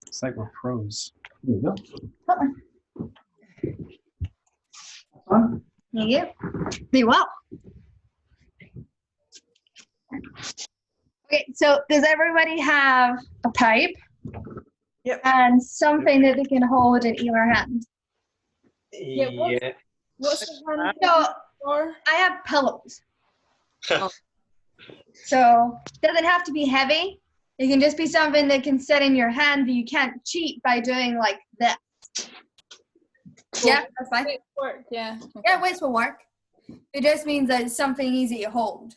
It's like we're pros. There you go. Thank you. Do well. Okay, so does everybody have a pipe? Yep. And something that they can hold in either hand? Yeah. What's the one So for? I have pillows. Oh. So doesn't have to be heavy. It can just be something that can sit in your hand, but you can't cheat by doing like this. Yeah, that's fine. It work, yeah. Okay. Yeah, weights will work. It just means that it's something easy to hold.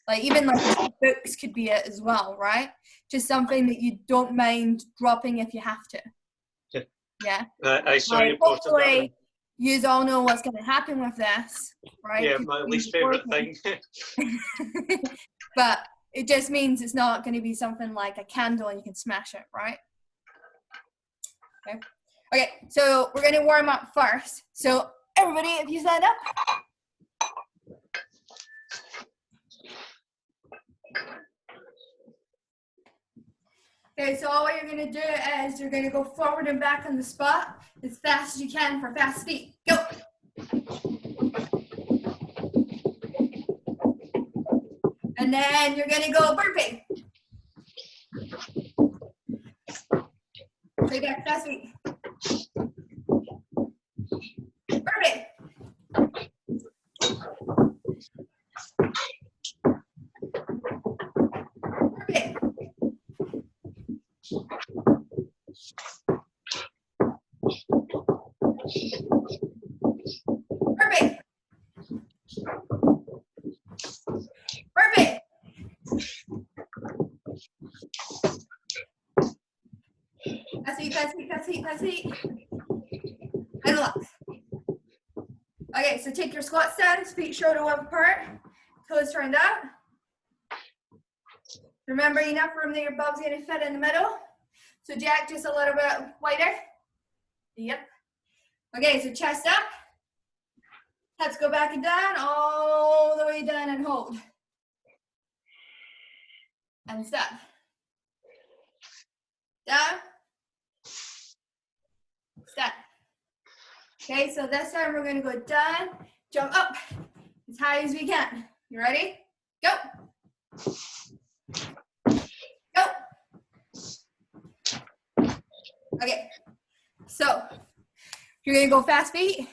Like even like books could be it as well, right? Just something that you don't mind dropping if you have to. Yeah. Yeah. I saw Like you posted that. hopefully you all know what's going to happen with this, right? Yeah, 'Cause my it's least favorite thing. But it just means it's not going to be something like a candle and you can smash it, right? Okay. Okay, so we're going to warm up first. So everybody, if you stand up. Okay, so all you're going to do is you're going to go forward and back on the spot as fast as you can for fast feet. Go. And then you're going to go burpee. Straight back, fast feet. Burpee. Burpee. Burpee. Burpee. Fast feet, fast feet, fast feet. And relax. Okay, so take your squat stance, feet shoulder width apart, toes turned out. Remember, enough room that your bum's gonna fit in the middle. So jack just a little bit wider. Yep. Okay, so chest up. Hips go back and down, all the way down and hold. And step. Down. Step. Okay, so this time we're gonna go down, jump up as high as we can. You ready? Go. Go. Okay, so you're gonna go fast feet.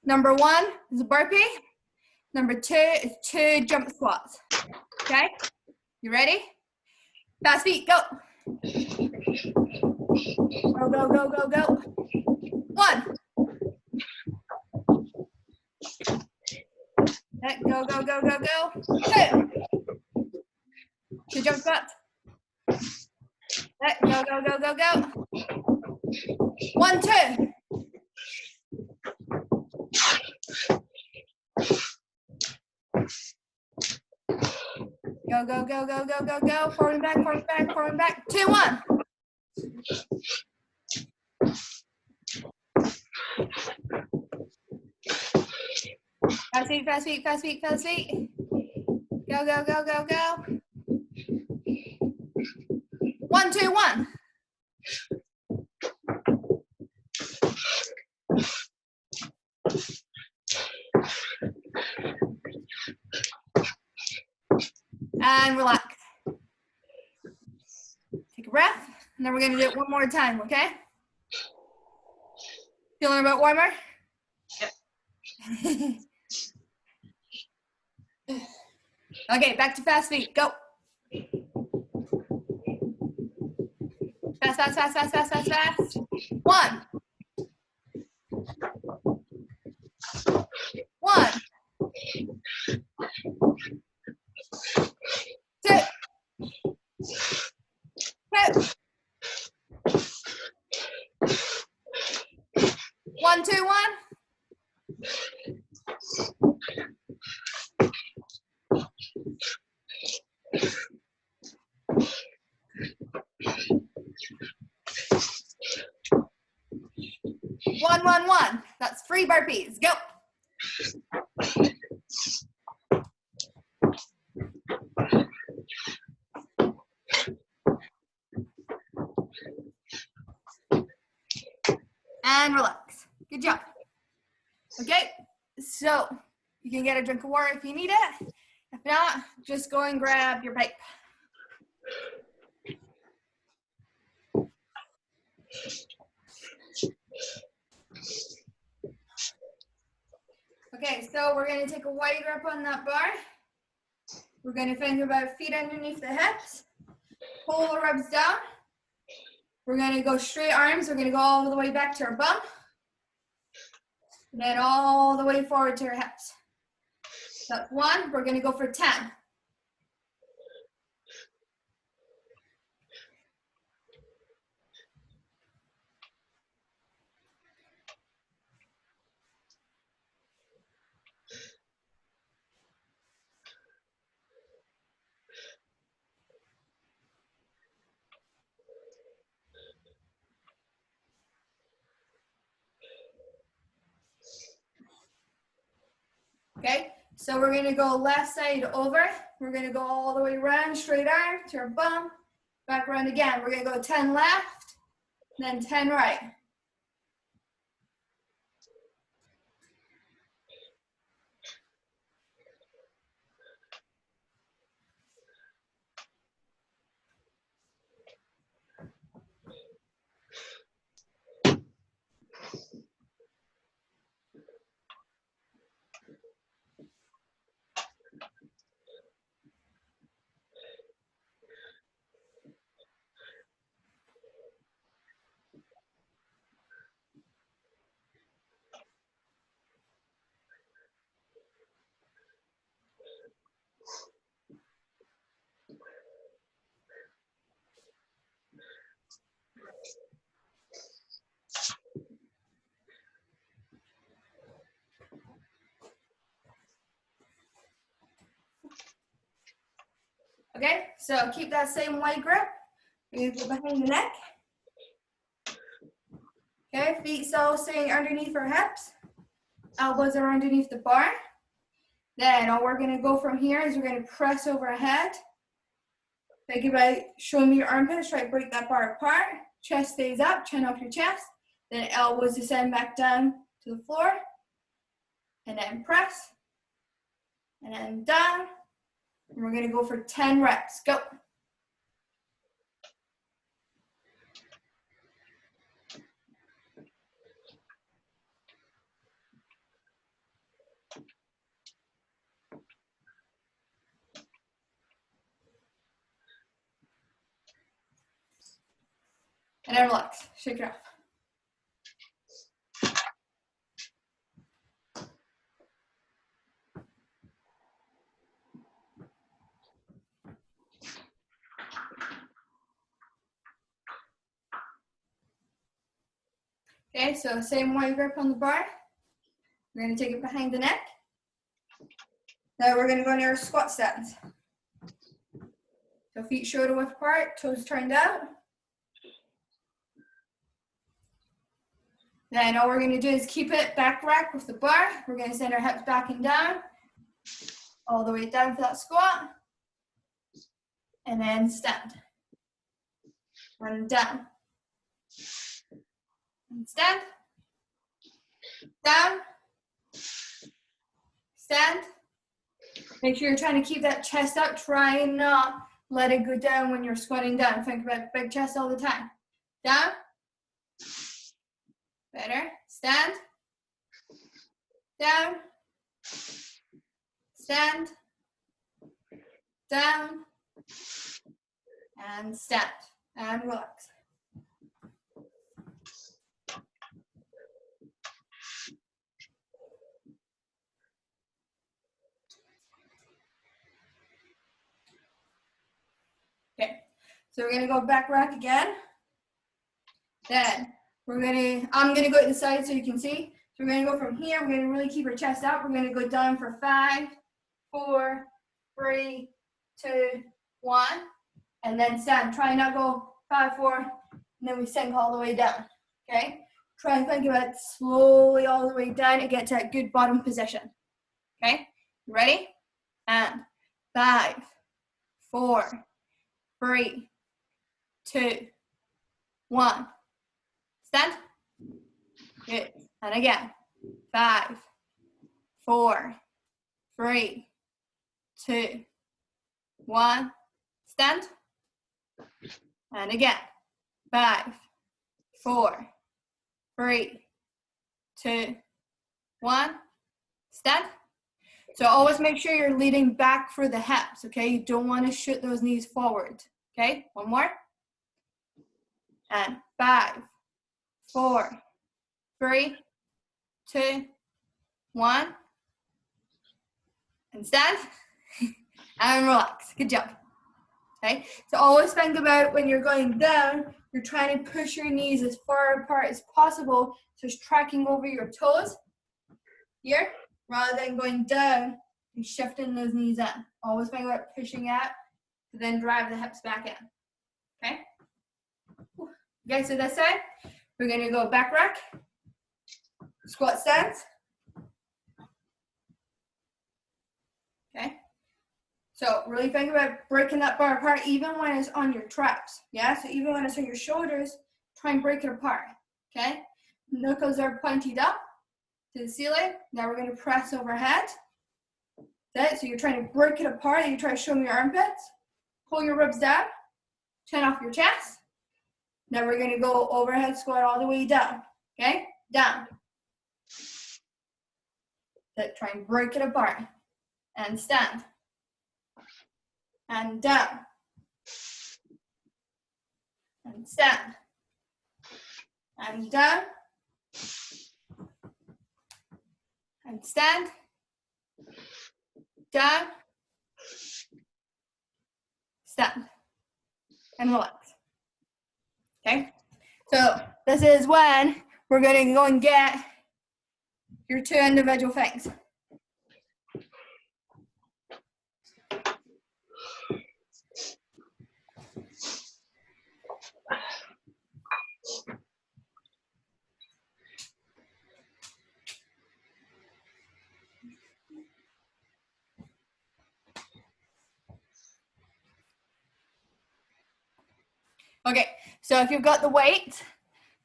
Number 1 is a burpee. Number 2 is 2 jump squats. Okay, you ready? Fast feet, go. Go, go, go, go, go. 1. Go, go, go, go, go. 2. 2 jump squats. Go, go, go, go, go. 1, 2. Go, go, go, go, go, go, go. Forward and back, forward and back, forward and back. 2, 1. Fast feet, fast feet, fast feet, fast feet. Go, go, go, go, go. 1, 2, 1. And relax. Take a breath, and then we're going to do it one more time, okay? Feeling a bit warmer? Yep. Okay, back to fast feet. Go. Fast, fast, fast, fast, fast, fast, fast. 1. 1. 2. 2. 1, 2, 1. 1, 1, 1. That's 3 burpees. Go. and relax. Good job. Okay, so you can get a drink of water if you need it. If not, just go and grab your pipe. Okay, so we're going to take a wide grip on that bar. We're going to finger about feet underneath the hips. Pull the ribs down. We're going to go straight arms. We're going to go all the way back to our bum. And then all the way forward to our hips. That's 1. We're going to go for 10. Okay, so we're going to go left side over. We're going to go all the way around, straight arm to our bum. Back around again. We're going to go 10 left, then 10 right. Okay, so keep that same wide grip. We're going to go behind the neck. Okay, feet still staying underneath our hips. Elbows are underneath the bar. Then all we're going to go from here is we're going to press overhead. Think about showing me your armpits, try to break that bar apart. Chest stays up, chin off your chest. Then elbows descend back down to the floor. And then press. And then down. And we're going to go for 10 reps. Go. And then relax. Shake it off. Okay, so same wide grip on the bar. We're going to take it behind the neck. Now we're going to go into our squat stance. So feet shoulder width apart, toes turned out. Then all we're going to do is keep it back rack with the bar. We're going to send our hips back and down, all the way down for that squat. And then stand. And down. And stand. Down. Stand. Make sure you're trying to keep that chest up. Try and not let it go down when you're squatting down. Think about big chest all the time. Down. Better. Stand. Down. Stand. Down. And stand. And relax. Okay, so we're gonna go back rack again. Then I'm gonna go to the side so you can see. So we're gonna go from here. We're gonna really keep our chest up. We're gonna go down for 5, 4, 3, 2, 1, and then stand. Try not go 5, 4, and then we sink all the way down. Okay. Try and think about it slowly all the way down and get to that good bottom position. Okay. Ready? And 5, 4, 3, 2, 1. Stand. Good. And again. 5, 4, 3, 2, 1. Stand. And again. 5, 4, 3, 2, 1. Stand. So always make sure you're leading back for the hips, okay? You don't want to shoot those knees forward, okay? One more. And 5, 4, 3, 2, 1. And stand. And relax. Good job. Okay? So always think about when you're going down, you're trying to push your knees as far apart as possible, so it's tracking over your toes here, rather than going down and shifting those knees in. Always think about pushing out to then drive the hips back in. Okay? Okay, so this side, we're going to go back rack, squat stance. Okay? So really think about breaking that bar apart even when it's on your traps. Yeah, so even when it's on your shoulders, try and break it apart. Okay? Knuckles are pointed up to the ceiling. Now we're going to press overhead. Okay, so you're trying to break it apart. You try to show me your armpits. Pull your ribs down. Chin off your chest. Now we're going to go overhead squat all the way down. Okay? Down. Then try and break it apart. And stand. And down. And stand. And down. And stand. Down. Stand. And relax. Okay? So this is when we're going to go and get your 2 individual things. Okay, so if you've got the weight,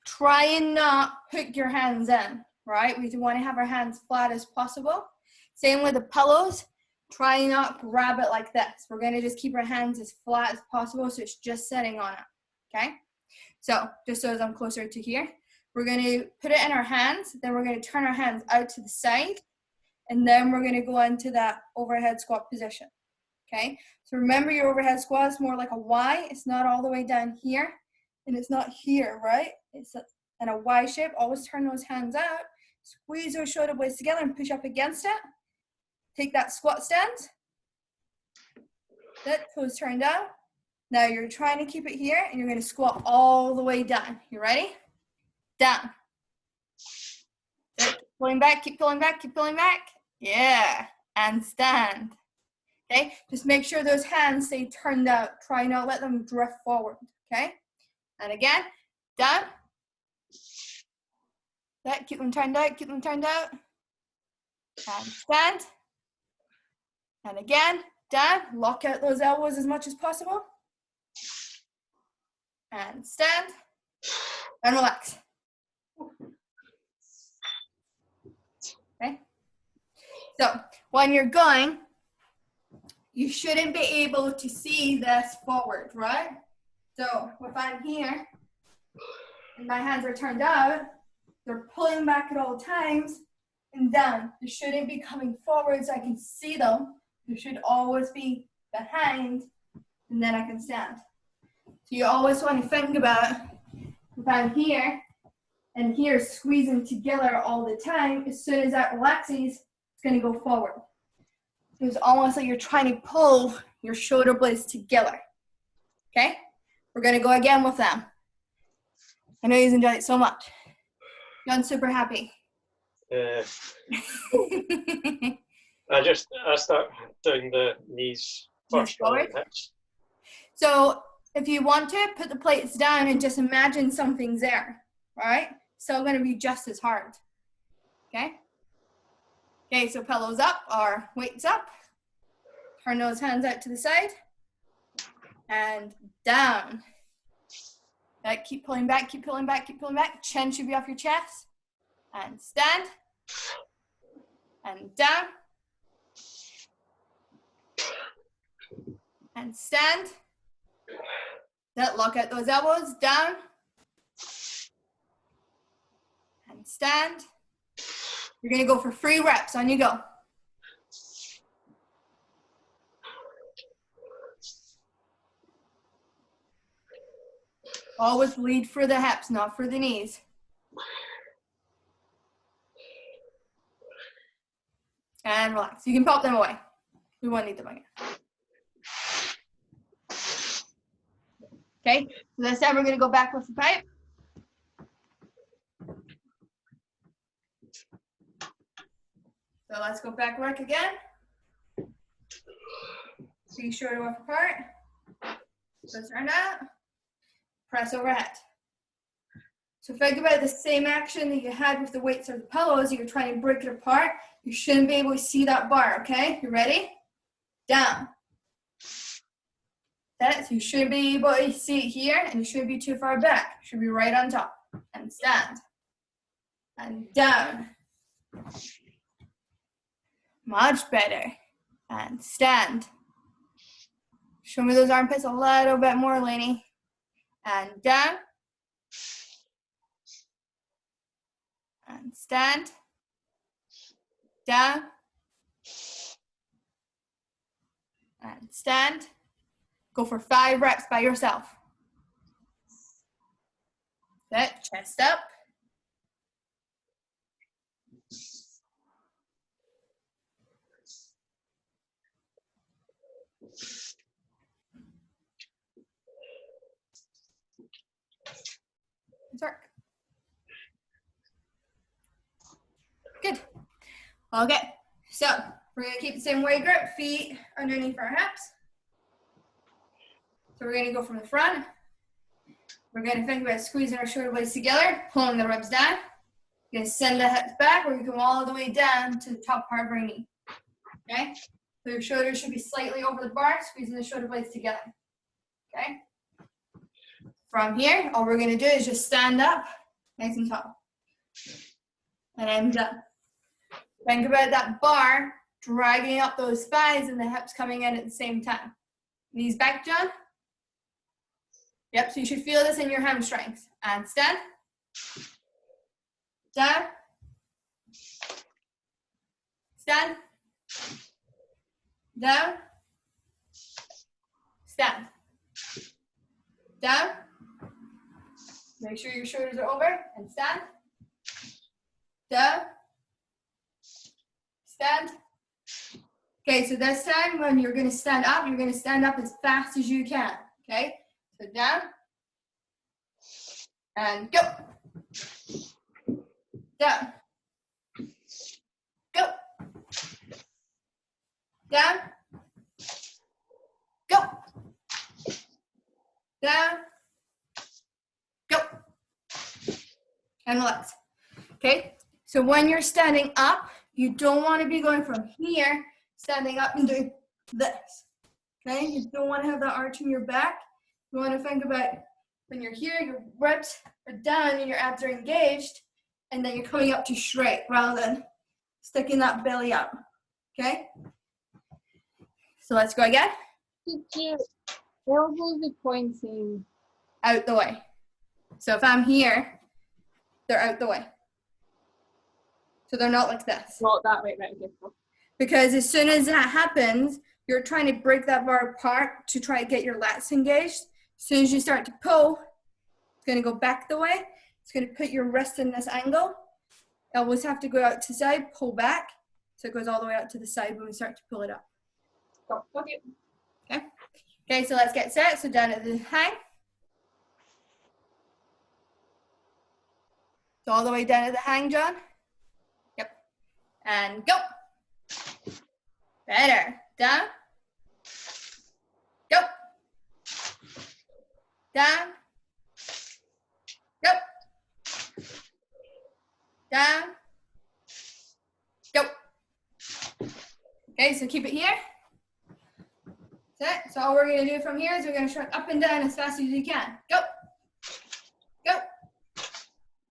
try and not hook your hands in, right? We want to have our hands flat as possible. Same with the pillows. Try and not grab it like this. We're going to just keep our hands as flat as possible so it's just sitting on it, okay? So just so as I'm closer to here, we're going to put it in our hands, then we're going to turn our hands out to the side, and then we're going to go into that overhead squat position, okay? So remember your overhead squat is more like a Y. It's not all the way down here, and it's not here, right? It's in a Y shape. Always turn those hands out. Squeeze those shoulder blades together and push up against it. Take that squat stance. That toes turned out. Now you're trying to keep it here, and you're going to squat all the way down. You ready? Down. Good. Pulling back, keep pulling back, keep pulling back. Yeah. And stand. Okay, just make sure those hands stay turned out. Try not let them drift forward, okay? And again, down. That, keep them turned out, keep them turned out. And stand. And again, down. Lock out those elbows as much as possible. And stand. And relax. Okay? So, when you're going, you shouldn't be able to see this forward, right? So if I'm here and my hands are turned out, they're pulling back at all times and down. They shouldn't be coming forward so I can see them. They should always be behind, and then I can stand. So you always want to think about if I'm here and here squeezing together all the time, as soon as that relaxes, it's going to go forward. It's almost like you're trying to pull your shoulder blades together. Okay? We're going to go again with them. I know you enjoyed it so much. I'm super happy. I start doing the knees first. Forward. So if you want to, put the plates down and just imagine something's there. All right? Still going to be just as hard. Okay? Okay, so pillows up or weights up. Turn those hands out to the side. And down. Right, keep pulling back, keep pulling back, keep pulling back. Chin should be off your chest. and stand, and down, and stand. That lock out those elbows, down, and stand. You're gonna go for 3 reps, on you go. Always lead for the hips, not for the knees. And relax. You can pop them away. We won't need them again. Okay, so this time we're gonna go back with the pipe. So let's go back work again. 3 shoulder width apart. So turn out. Press overhead. So think about the same action that you had with the weights or the pillows. You're trying to break it apart. You shouldn't be able to see that bar, okay? You ready? Down. That's, you should be able to see it here, and you shouldn't be too far back. You should be right on top. And stand. And down. Much better. And stand. Show me those armpits a little bit more, Lainey. And down. And stand. Down. And stand. Go for 5 reps by yourself. Set, chest up. Work. Good. Okay, so we're gonna keep the same weight grip, feet underneath our hips. So we're gonna go from the front. We're gonna think about squeezing our shoulder blades together, pulling the ribs down. You're gonna send the hips back. We're gonna come all the way down to the top part of our knee. Okay? So your shoulders should be slightly over the bar, squeezing the shoulder blades together. Okay? From here, all we're gonna do is just stand up, nice and tall. And I'm done. Think about that bar dragging up those thighs and the hips coming in at the same time. Knees back, John. Yep, so you should feel this in your hamstrings. And stand. Down. Stand. Down. Stand. Down. Make sure your shoulders are over and stand. Down. Stand. Okay, so this time when you're going to stand up, you're going to stand up as fast as you can. Okay, so down. And go. Down. Go. Down. Go. Down. Go. And relax. Okay, so when you're standing up, you don't want to be going from here, standing up and doing this. Okay, you don't want to have that arch in your back. You want to think about when you're here, your ribs are down and your abs are engaged, and then you're coming up to straight rather than sticking that belly up. Okay, so let's go again. Did your elbows be pointing? Out the way. So if I'm here, they're out the way. So they're not like this. Not that way, right? Okay. Because as soon as that happens, you're trying to break that bar apart to try to get your lats engaged. As soon as you start to pull, it's going to go back the way. It's going to put your wrist in this angle. Elbows have to go out to the side, pull back. So it goes all the way out to the side when we start to pull it up. Go. Okay. Okay. Okay, so let's get set. So down at the hang. So all the way down at the hang, John. Yep. And go. Better. Down. Go. Down. Go. Down. Go. Okay, so keep it here. That's it. So all we're going to do from here is we're going to shrug up and down as fast as you can. Go. Go.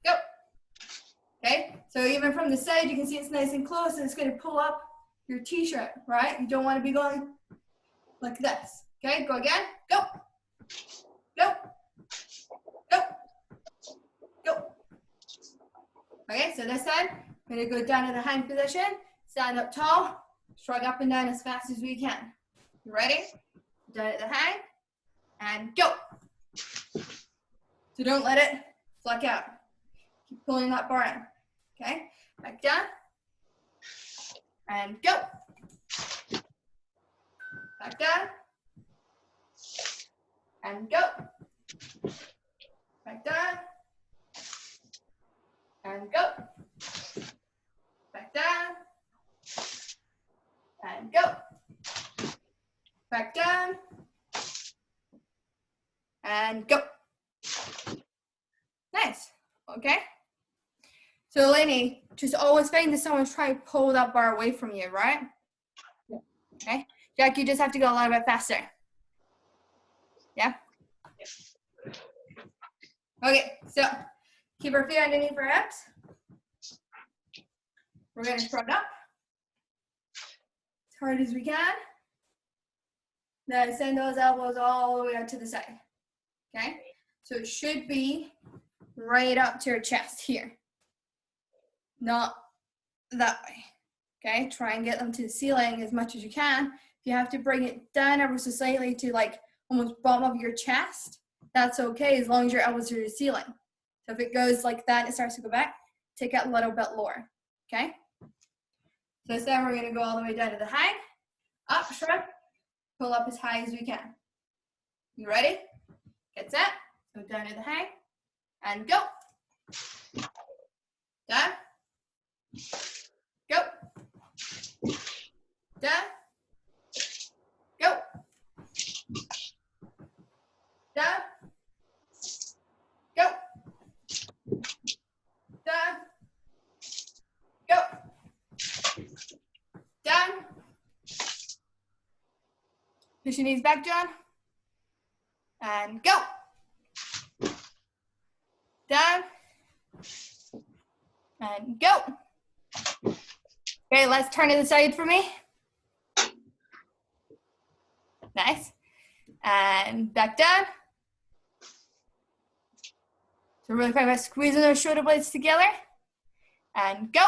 Go. Okay, So even from the side, you can see it's nice and close, and it's going to pull up your t-shirt, right? You don't want to be going like this. Okay, go again. Go. Go. Go. Go. Okay, so this time, we're going to go down to the hang position, stand up tall, shrug up and down as fast as we can. You ready? Down at the hang, and go. So don't let it fleck out. Keep pulling that bar in. Okay, back down, and go. Back down, and go. Back down, and go. Back down, and go. Back down, and go. Nice, okay? So Lainey, just always find that someone's trying to pull that bar away from you, right? Yeah. Okay, Jack, you just have to go a little bit faster. Yeah? Okay, so keep our feet underneath our hips. We're gonna shrug up as hard as we can. Then send those elbows all the way out to the side. Okay, so it should be right up to your chest here, not that way. Okay, try and get them to the ceiling as much as you can. If you have to bring it down ever so slightly to like almost bottom of your chest, that's okay as long as your elbows are to the ceiling. So if it goes like that and it starts to go back, take it a little bit lower. Okay, so this time we're going to go all the way down to the hang, up, shrug, pull up as high as we can. You ready? Get set. Go down to the hang and go. Down. Go. Down. Go. Down. Go. Down. Go. Down. Push your knees back, John. And go. Down. And go. Okay, let's turn to the side for me. Nice. And back down. So really quick, by squeezing those shoulder blades together. And go.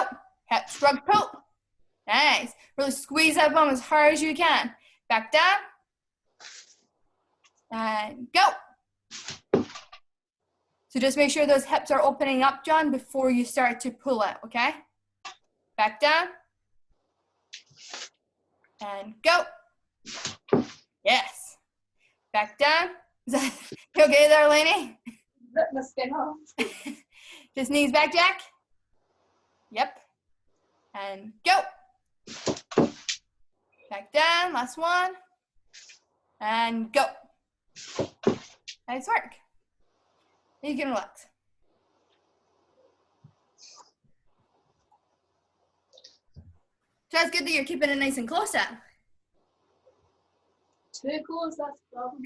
Hip shrug pull. Nice. Really squeeze that bum as hard as you can. Back down. And go. So just make sure those hips are opening up, John, before you start to pull it, okay? Back down. And go. Yes. Back down. Is that you okay there, Lainey? Rip the skin off. Just knees back, Jack. Yep. And go. Back down. Last one. And go. Nice work. You can relax. So it's good that you're keeping it nice and close up. Too close, that's the problem.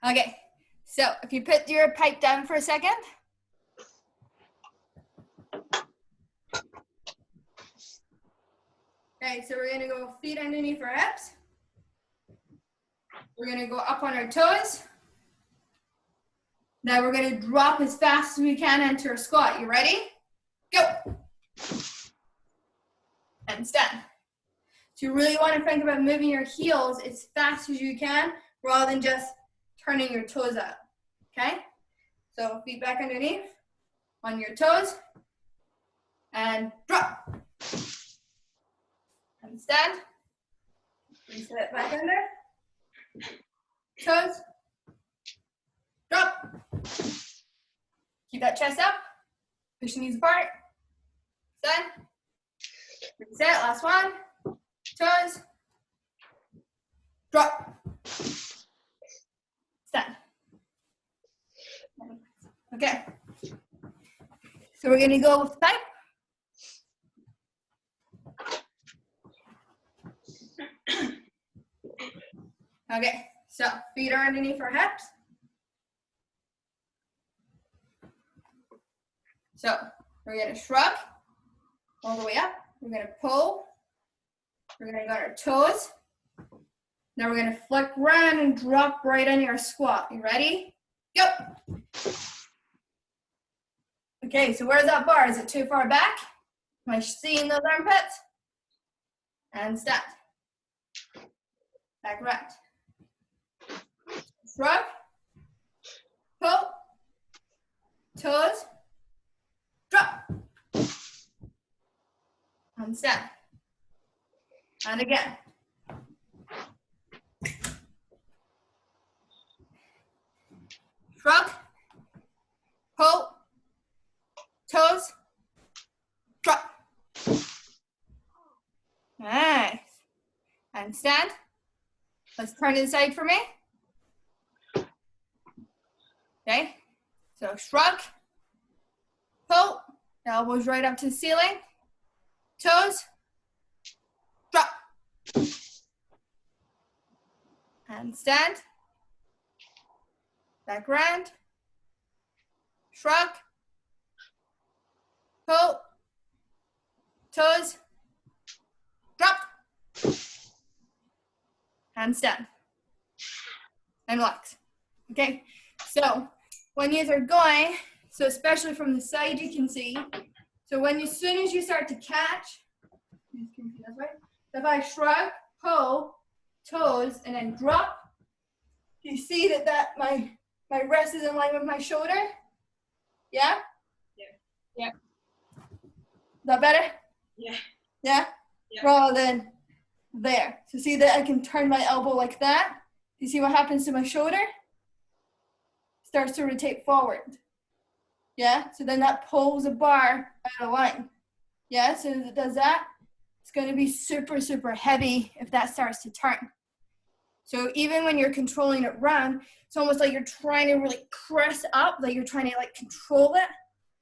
Okay, so if you put your pipe down for a second. Okay, so we're gonna go feet underneath our hips. We're gonna go up on our toes. Now we're gonna drop as fast as we can into our squat. You ready? Go. And stand. So you really want to think about moving your heels as fast as you can rather than just turning your toes out, okay? So feet back underneath, on your toes, and drop. And stand. Reset it back under. Toes. Drop. Keep that chest up. Push your knees apart. Stand. Reset, last one. Toes. Drop. Stand. Okay. So we're gonna go with the pipe. Okay, so feet are underneath our hips. So we're going to shrug all the way up. We're going to pull. We're going to go on our toes. Now we're going to flick around and drop right into our squat. You ready? Go. Okay, so where's that bar? Is it too far back? Am I seeing those armpits? And stand. Back right. Shrug. Pull. Toes. Drop. And stand. And again. Shrug. Pull. Toes. Drop. Nice. And stand. Let's turn to the side for me. Okay. So shrug. Pull. Elbows right up to the ceiling. Toes. Drop. And stand. Back round. Shrug. Pull. Toes. Drop. And stand. And relax. Okay. So when you are going, so especially from the side you can see, so when as soon as you start to catch, if I shrug, pull, toes, and then drop, you see that my wrist is in line with my shoulder? Yeah? Yeah. Is that better? Yeah. Yeah? Yeah. Rather than there. So see that I can turn my elbow like that? You see what happens to my shoulder? Starts to rotate forward. Yeah? So then that pulls a bar out of line. Yeah? So as it does that, it's going to be super, super heavy if that starts to turn. So even when you're controlling it round, it's almost like you're trying to really press up, like you're trying to like control it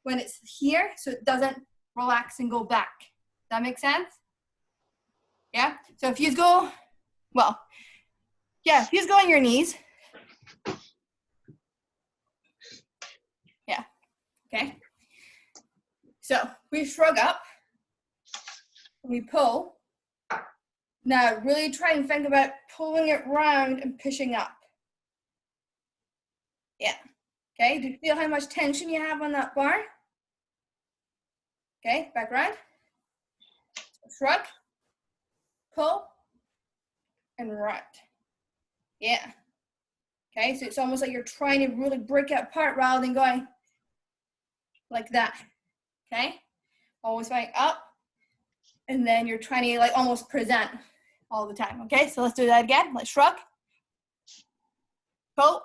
when it's here so it doesn't relax and go back. That make sense? Yeah? So if you go, well, yeah, if you go on your knees. Yeah, okay. So we shrug up, we pull. Now really try and think about pulling it round and pushing up. Yeah, okay, do you feel how much tension you have on that bar? Okay, back round. Shrug, pull, and round. Yeah. Okay, so it's almost like you're trying to really break it apart rather than going like that. Okay, always going up, and then you're trying to like almost present all the time. Okay, so let's do that again. Let's shrug, pull,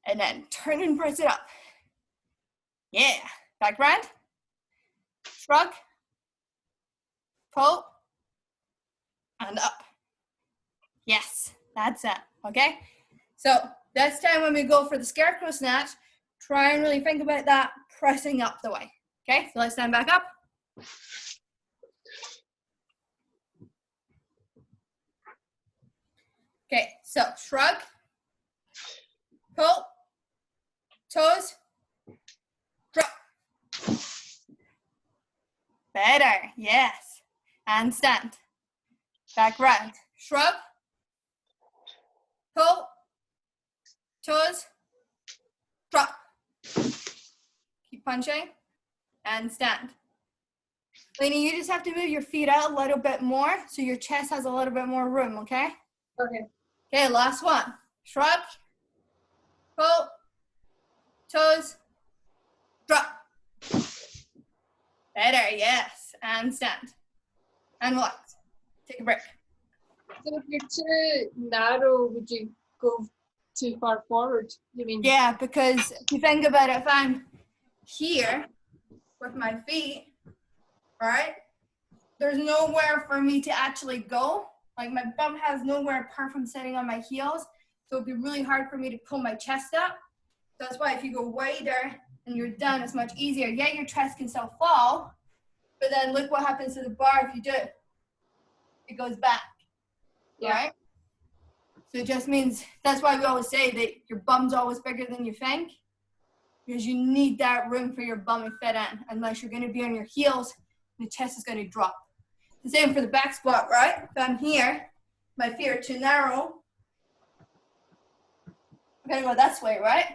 and then turn and press it up. Yeah, back round, shrug, pull, and up. Yes, that's it. Okay, so this time when we go for the scarecrow snatch, try and really think about that pressing up the way. Okay, so let's stand back up. Okay, so shrug, pull, toes, drop. Better, yes. And stand. Back round. Shrug, pull, toes, drop. Keep punching and stand. Lainey, you just have to move your feet out a little bit more so your chest has a little bit more room, okay? Okay. Okay, last one. Shrug, pull, toes, drop. Better, yes. And stand. And relax. Take a break. So if you're too narrow, would you go too far forward? You mean? Yeah, because if you think about it, if I'm here with my feet, right, there's nowhere for me to actually go. Like my bum has nowhere apart from sitting on my heels. So it'd be really hard for me to pull my chest up. So that's why if you go wider and you're down, it's much easier. Yeah, your chest can still fall, but then look what happens to the bar if you do it. It goes back, Yeah. right? So it just means, that's why we always say that your bum's always bigger than you think. because you need that room for your bum and fit in. Unless you're going to be on your heels, and the chest is going to drop. The same for the back squat, right? If I'm here, my feet are too narrow. I'm going to go this way, right?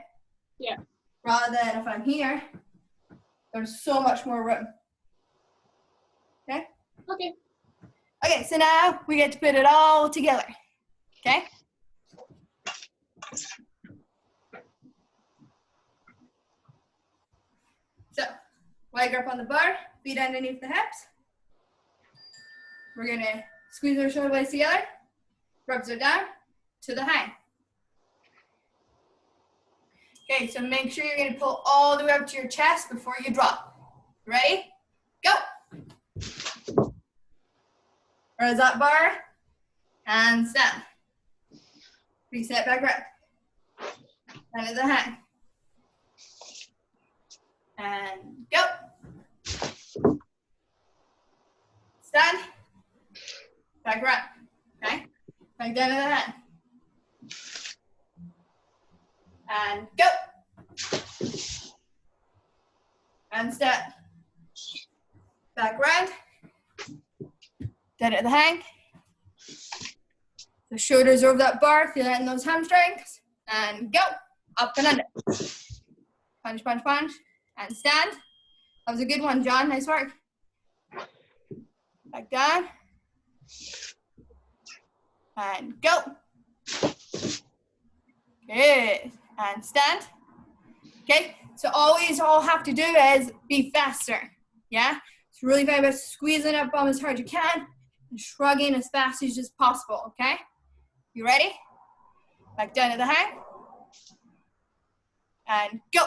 Yeah. Rather than if I'm here, there's so much more room. Okay? Okay. Okay, so now we get to put it all together. Okay? So, leg up on the bar, feet underneath the hips. We're gonna squeeze our shoulder blades together, rubs are down to the hang. Okay, so make sure you're gonna pull all the way up to your chest before you drop. Ready? Go! Raise that bar, and stand. Reset back up. Under the hang. And go. Stand. Back up. Okay? Back down to the hang. And go. And stand. Back round. Down at the hang. The shoulders over that bar, feel it in those hamstrings. And go. Up and under. Punch, punch, punch. And stand. That was a good one, John. Nice work. Back down. And go. Good. And stand. Okay. So all have to do is be faster. Yeah. It's really very about squeezing that bum as hard as you can and shrugging as fast as just possible. Okay. You ready? Back down to the hang. And go.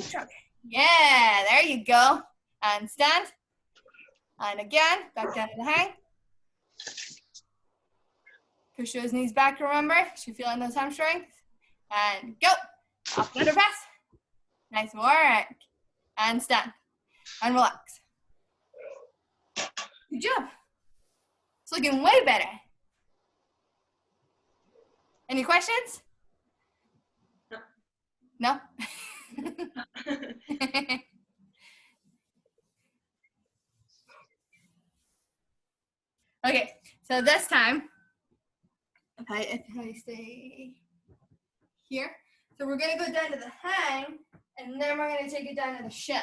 Shrug. Yeah, there you go. And stand. And again, back down to the hang. Push those knees back, remember. You're feeling those hamstrings. And go. Up under press. Nice work. And stand. And relax. Good job. It's looking way better. Any questions? No? Okay, so this time, if I stay here, so we're gonna go down to the hang, and then we're gonna take it down to the shin.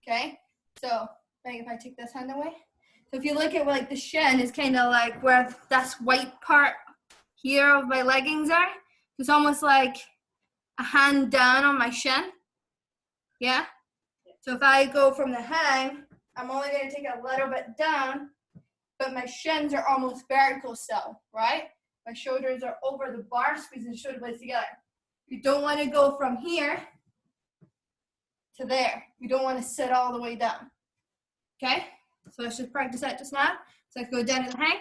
Okay, so like if I take this hand away, so if you look at like the shin is kind of like where this white part here of my leggings are. It's almost like a hand down on my shin. Yeah. So if I go from the hang, I'm only going to take a little bit down, but my shins are almost vertical still, right? My shoulders are over the bar, squeezing the shoulder blades together. You don't want to go from here to there. You don't want to sit all the way down. Okay? So let's just practice that just now. So let's go down to the hang.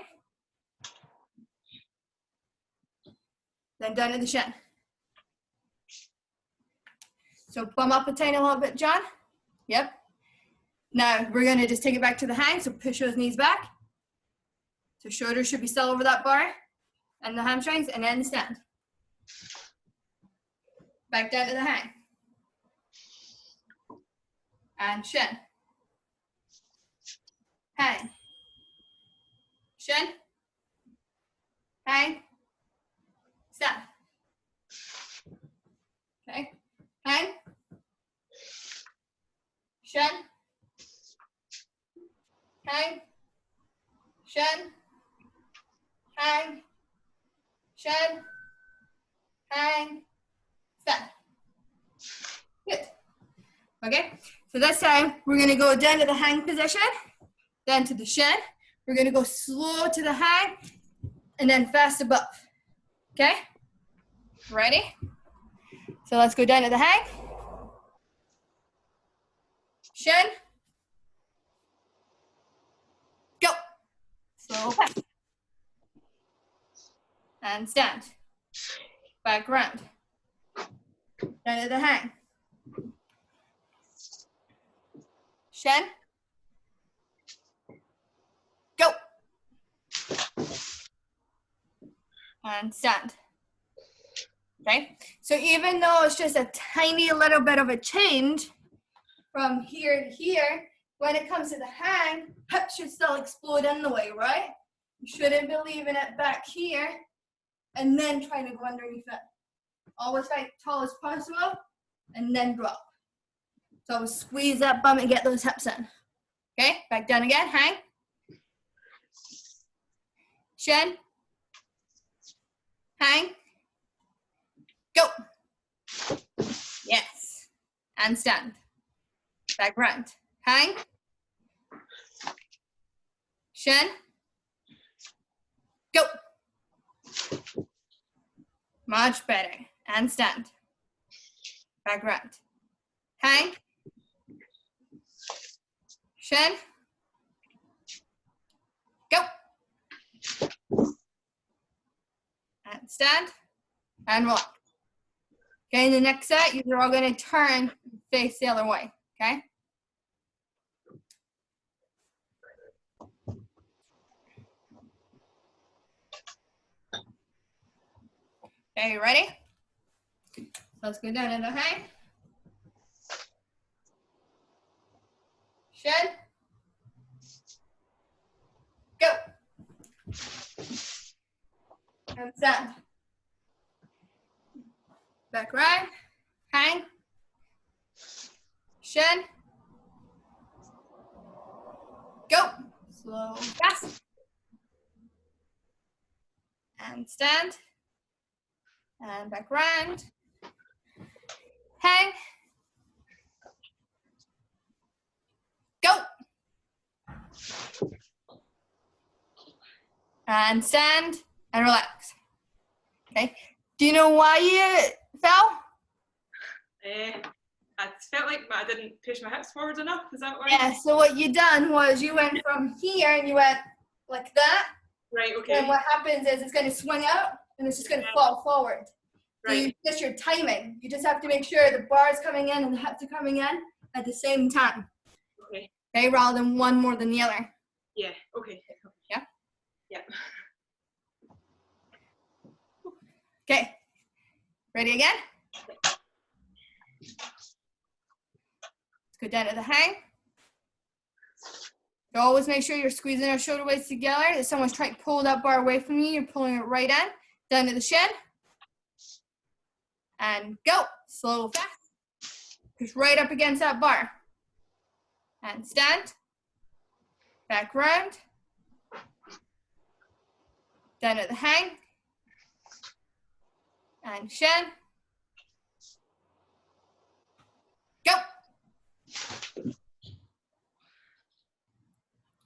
Then down to the shin. So bum up a tiny little bit, John. Yep. Now we're going to just take it back to the hang. So push those knees back. So shoulders should be still over that bar and the hamstrings, and then stand. Back down to the hang. And shin. Hang. Shin. Hang. Stand. Okay. Hang. Shin. Hang. Shin. Hang. Shin. Hang. Stand. Good. Okay. So this time we're going to go down to the hang position, then to the shin. We're going to go slow to the hang, and then fast above. Okay? Ready? So let's go down to the hang. Shin. Go. Slow fast. And stand. Back round. Down to the hang. Shin. Go. And stand. Okay, so even though it's just a tiny little bit of a change from here to here, when it comes to the hang, hips should still explode in the way, right? You shouldn't be leaving it back here and then trying to go underneath it. Always fight tall as possible and then drop. So always squeeze that bum and get those hips in. Okay, back down again, hang. Shin. Hang. Go. Yes. And stand. Back round. Hang. Shin. Go. Much better. And stand. Back round. Hang. Shin. Go. And stand. And relax. Okay, in the next set, you're all going to turn and face the other way. Okay? Okay, you ready? Let's go down into hang. Shin. Go. And stand. Back right. Hang. Shin. Go. Slow, fast. And stand. And back round. Hang. Go. And stand and relax. Okay. Do you know why you fell? I felt like I didn't push my hips forward enough. Is that why? Yeah, so what you done was you went from here and you went like that. Right, okay. And what happens is it's going to swing out and it's just going to fall forward. So Right. just your timing. You just have to make sure the bar is coming in and the hips are coming in at the same time. Okay. Okay, rather than one more than the other. Yeah, okay. Yeah? Yeah. Okay. Ready again? Let's go down to the hang. So always make sure you're squeezing our shoulder blades together. If someone's trying to pull that bar away from you, you're pulling it right in. Down to the shin. And go. Slow, fast. Push right up against that bar. And stand. Back round. Down to the hang. And shin. Go.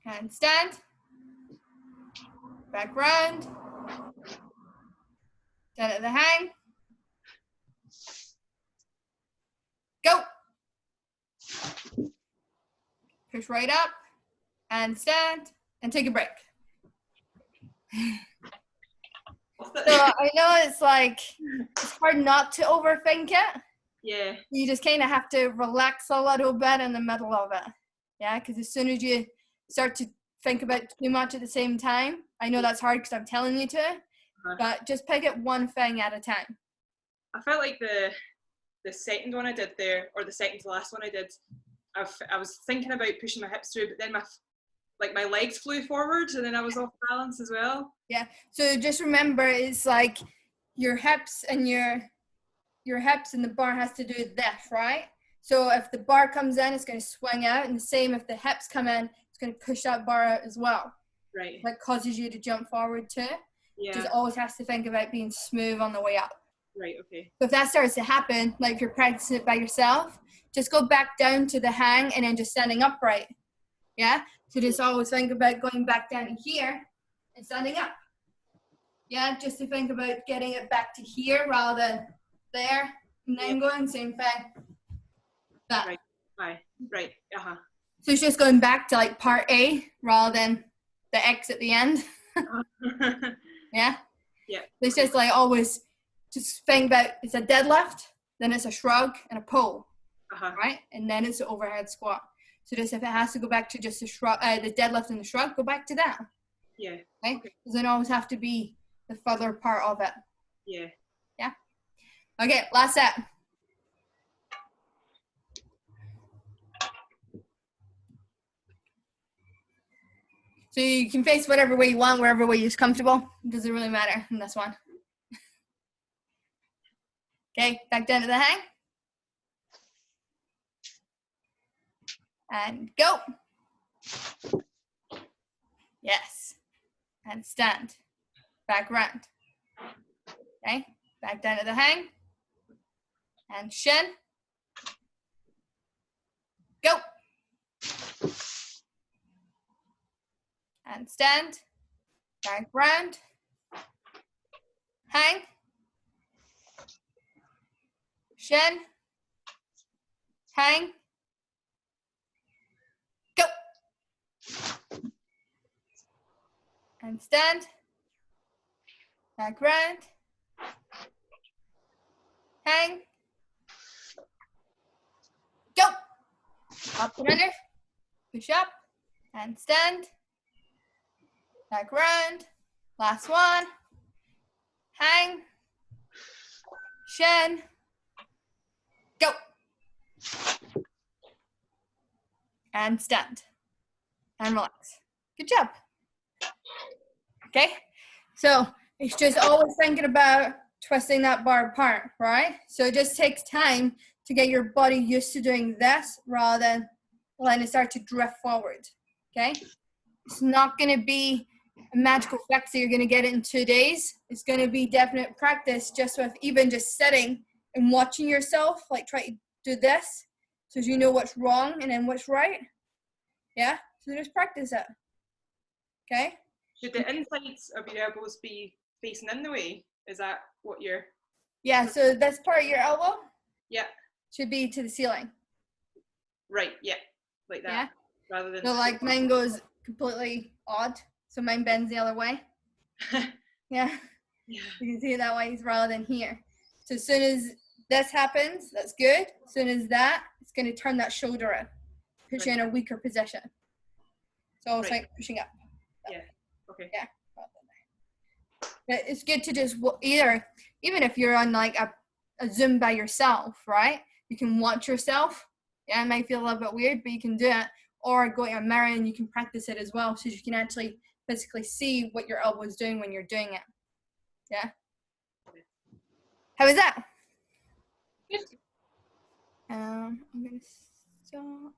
And stand. Back round. Down to the hang. Go. Push right up and stand and take a break. So I know it's like, it's hard not to overthink it. Yeah. You just kind of have to relax a little bit in the middle of it. Yeah, because as soon as you start to think about too much at the same time, I know that's hard because I'm telling you to, but just pick it one thing at a time. I felt like the second one I did there, or the second to last one I did, I was thinking about pushing my hips through, but then my legs flew forward and then I was off balance as well. Yeah, so just remember, it's like your hips and your hips and the bar has to do this, right? So if the bar comes in, it's going to swing out, and the same if the hips come in, it's going to push that bar out as well. Right. That causes you to jump forward too. Yeah. Just always has to think about being smooth on the way up. Right, okay. So if that starts to happen, like if you're practicing it by yourself, just go back down to the hang and then just standing upright. Yeah? So just always think about going back down to here and standing up. Yeah, just to think about getting it back to here rather than there and then going, same thing. That. Right. Aye. Right. Uh-huh. So it's just going back to like part A rather than the X at the end. Yeah? Yeah. It's just like always just think about, it's a deadlift, then it's a shrug and a pull. Uh-huh. Right? And then it's an overhead squat. So just if it has to go back to just the shrug, the deadlift and the shrug, go back to that. Yeah. Right? Okay. Doesn't always have to be the further part of it. Yeah. Yeah. Okay, last set. So you can face whatever way you want, wherever way you're comfortable. It doesn't really matter in this one. Okay, back down to the hang. And go. Yes. And stand. Back round. Okay, back down to the hang. And shin. Go. And stand. Back round. Hang. Shin. Hang. Go. And stand. Back round. Hang. Go. Up and under. Push up. And stand. Back round. Last one. Hang. Shin. Go. And stand. And relax. Good job. Okay. So it's just always thinking about twisting that bar apart, right? So it just takes time to get your body used to doing this rather than letting it start to drift forward. Okay. It's not going to be a magical fix that you're going to get it in 2 days. It's going to be definite practice just with even just sitting and watching yourself, like try to do this so you know what's wrong and then what's right. Yeah, so just practice it. Okay? Should the insides of your elbows be facing in the way? Is that what you're... Yeah, so this part of your elbow Yeah. should be to the ceiling. Right, yeah. Like that. Yeah. Rather than... So like mine goes completely odd. So mine bends the other way. Yeah. You can see it that way rather than here. So as soon as this happens, that's good. As soon as that, it's going to turn that shoulder in. Push you in a weaker position. So it's like pushing up. Yeah. Okay. Yeah. But it's good to just either, even if you're on like a Zoom by yourself, right? You can watch yourself. Yeah, it might feel a little bit weird, but you can do it. Or go to a mirror and you can practice it as well so you can actually physically see what your elbow is doing when you're doing it. Yeah. How was that? Good. I'm going to stop.